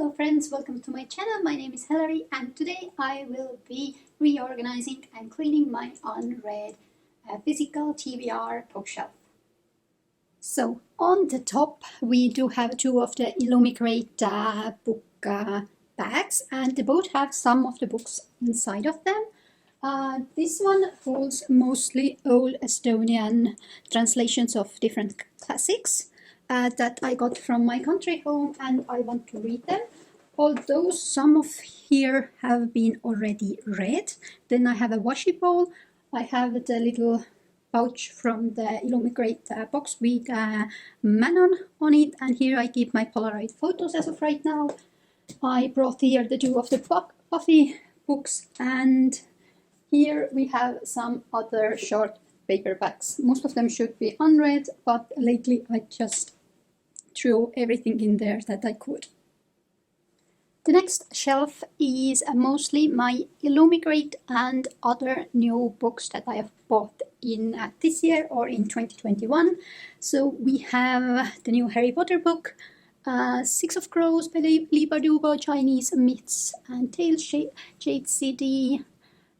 Hello friends, welcome to my channel. My name is Hilary and today I will be reorganizing and cleaning my unread physical TBR bookshelf. So on the top we do have two of the Illumicrate book bags, and they both have some of the books inside of them. This one holds mostly old Estonian translations of different classics that I got from my country home, and I want to read them. Although some of here have been already read. Then I have a washi bowl. I have the little pouch from the Illumicrate box with Manon on it, and here I keep my Polaroid photos as of right now. I brought here the two of the Buffy books, and here we have some other short paperbacks. Most of them should be unread, but lately I just threw everything in there that I could. The next shelf is mostly my Illumicrate and other new books that I have bought in this year or in 2021. So we have the new Harry Potter book, Six of Crows by Lee Bardugo, Chinese Myths and Tales, Jade City,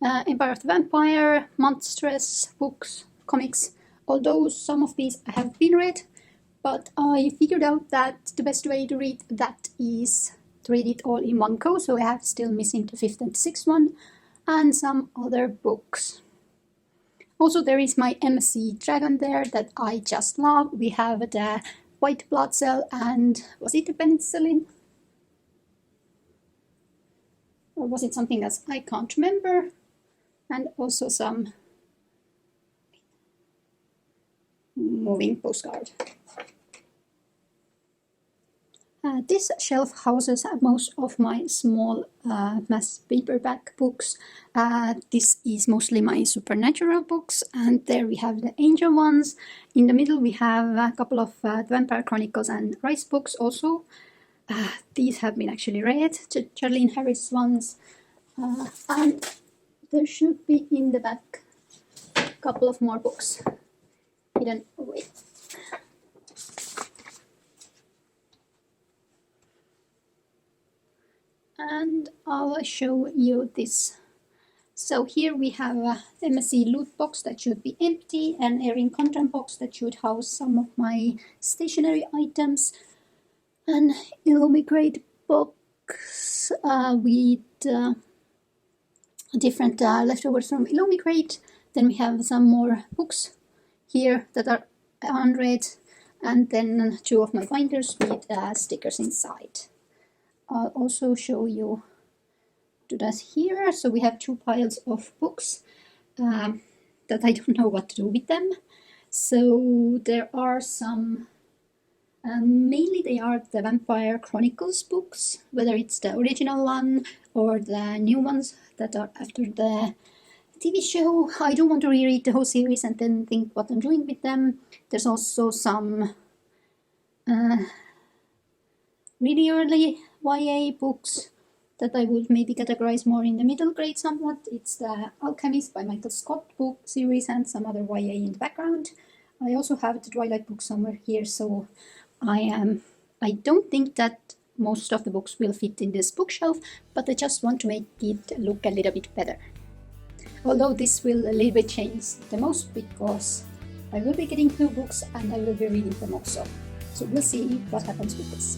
Empire of the Vampire, Monstrous books, comics. Although some of these have been read, but I figured out that the best way to read that is to read it all in one go, so I have still missing the 5th and 6th one, and some other books. Also there is my MSC Dragon there that I just love. We have the White Blood Cell and was it the penicillin? Or was it something else? I can't remember. And also some moving postcard. This shelf houses most of my small mass paperback books. This is mostly my supernatural books, and there we have the angel ones. In the middle we have a couple of Vampire Chronicles and Rice books also. These have been actually read, Charlene Harris ones. And there should be in the back a couple of more books hidden away. And I'll show you this. So here we have a MSC loot box that should be empty, an Erin content box that should house some of my stationery items, an Illumicrate box with different leftovers from Illumicrate. Then we have some more books here that are unread, and then two of my binders with stickers inside. I'll also show you that here. So we have two piles of books that I don't know what to do with them. So there are some, mainly they are the Vampire Chronicles books, whether it's the original one or the new ones that are after the TV show. I don't want to reread the whole series and then think what I'm doing with them. There's also some really early YA books that I would maybe categorize more in the middle grade somewhat. It's the Alchemist by Michael Scott book series and some other YA in the background. I also have the Twilight book somewhere here, so I don't think that most of the books will fit in this bookshelf, but I just want to make it look a little bit better. Although this will a little bit change the most because I will be getting 2 books and I will be reading them also. So we'll see what happens with this.